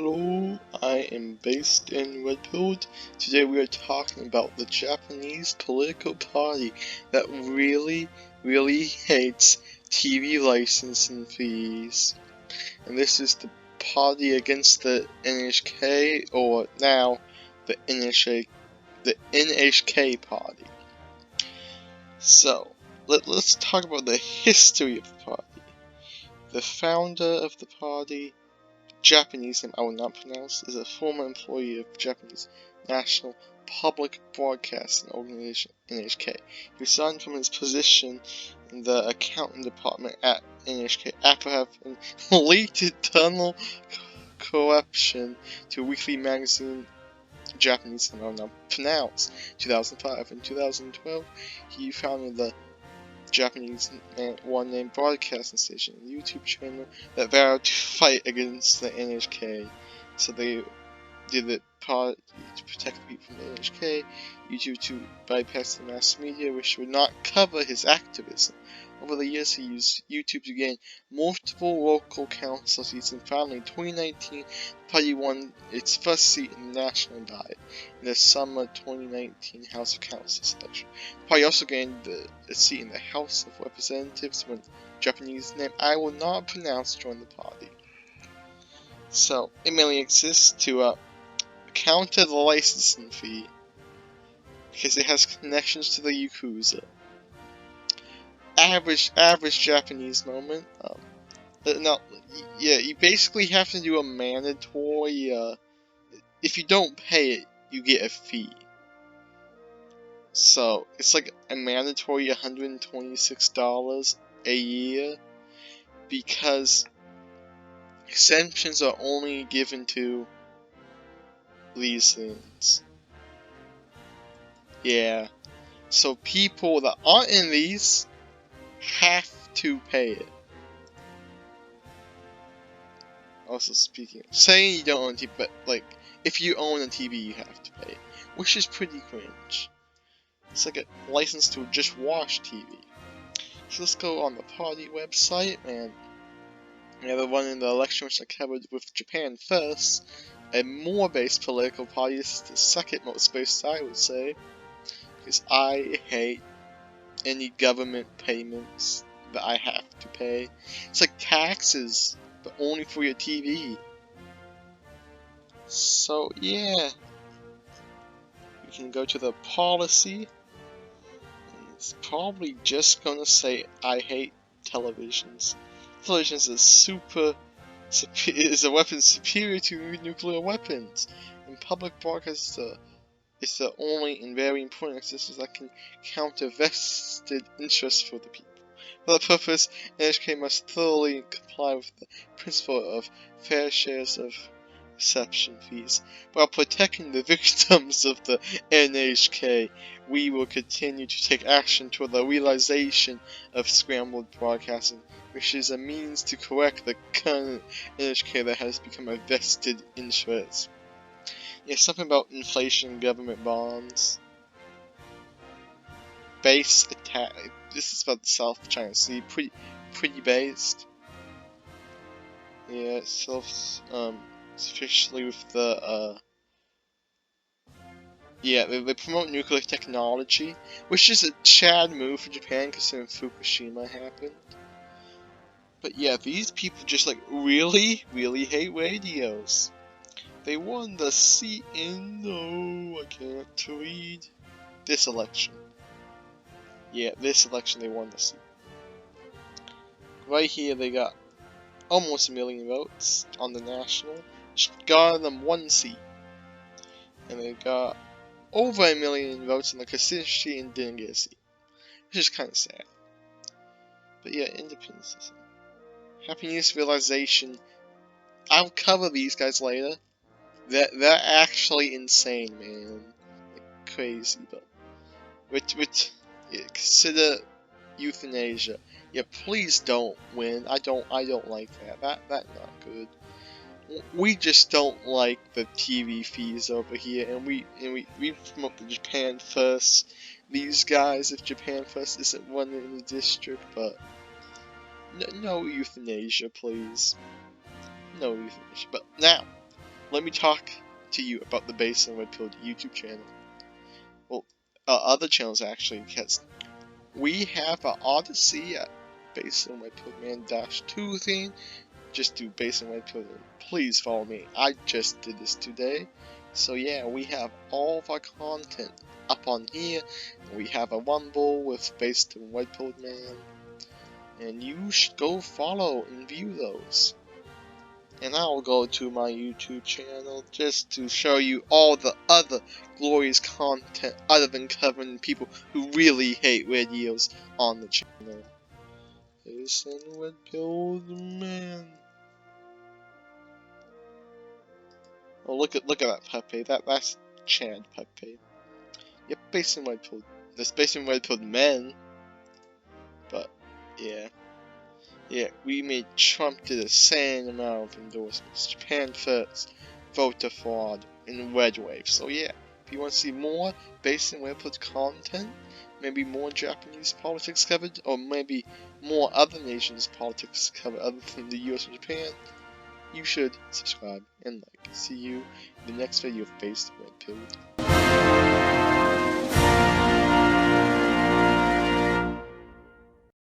Hello, I am based in Redfield. Today we are talking about the Japanese political party that really hates TV licensing fees. And this is the party against the NHK, or now the NHK party. So, let's talk about the history of the party. The founder of the party, Japanese name I will not pronounce, is a former employee of Japanese National Public Broadcasting Organization, NHK. He resigned from his position in the accounting department at NHK after having leaked tunnel corruption to a weekly magazine, Japanese name I will not pronounce, 2005. In 2012, he founded the Japanese one-name broadcasting station and YouTube channel that vowed to fight against the NHK. So they did it to protect people from the NHK, YouTube to bypass the mass media, which would not cover his activism. Over the years, he used YouTube to gain multiple local council seats, and finally, in 2019, the party won its first seat in the national diet in the summer 2019 House of Council election. The party also gained a seat in the House of Representatives when Japanese name I will not pronounce joined the party. So, it mainly exists to counter the licensing fee because it has connections to the Yakuza. Average Japanese moment. No, yeah, you basically have to do a mandatory. If you don't pay it, you get a fee. So it's like a mandatory $126 a year because exemptions are only given to these things. Yeah, so people that aren't in these have to pay it. Also speaking, saying you don't own a TV, but like, if you own a TV, you have to pay it, which is pretty cringe. It's like a license to just watch TV. So let's go on the party website, and we have the one in the election which I covered with Japan first. A more based political party is the second most based, I would say, because I hate any government payments that I have to pay. It's like taxes, but only for your TV. So yeah, we can go to the policy. It's probably just gonna say I hate televisions. Televisions is a weapon superior to nuclear weapons, and public broadcast is the only and very important existence that can counter vested interests for the people. For that purpose, NHK must thoroughly comply with the principle of fair shares of reception fees. While protecting the victims of the NHK, we will continue to take action toward the realization of scrambled broadcasting, which is a means to correct the current NHK that has become a vested interest. Yeah, something about inflation and government bonds. Base attack. This is about the South China Sea. Pretty based. Yeah, especially with the yeah, they promote nuclear technology, which is a Chad move for Japan considering Fukushima happened. But yeah, these people just like really hate radios. They won the seat in, no, I can't read, this election. Yeah, this election they won the seat. Right here they got almost 1 million votes on the national, which got them one seat. And they got over 1 million votes in the constituency and didn't get a seat, which is kind of sad. But yeah, independence. Happy News Realization. I'll cover these guys later. They're actually insane, man. Like, crazy, but yeah, consider euthanasia. Yeah, please don't win. I don't like that. That's not good. We just don't like the TV fees over here, and we promote the Japan First. These guys, if Japan First isn't running in the district, but no euthanasia, please. No euthanasia. But now, let me talk to you about the Based on Red Pill YouTube channel. Well, other channels actually, because we have an Odyssey at Based on Red Pill Man -2 thing. Just do Based on Red Pill. Please follow me. I just did this today. So yeah, we have all of our content up on here. We have a Rumble with Based on Red Pill Man. And you should go follow and view those. And I'll go to my YouTube channel just to show you all the other glorious content other than covering people who really hate radios on the channel. Based on Red Pill Man. Oh, look at that Pepe. That's Chad Pepe. Yep, Based on Red Pill. There's Based on Red Pill Men. But yeah. Yeah, we made Trump do the same amount of endorsements. Japan first, voter fraud, and red wave. So yeah, if you want to see more Based on Red Pill content, maybe more Japanese politics covered, or maybe more other nations' politics covered other than the US and Japan, you should subscribe and like. See you in the next video of Based on Red Pill.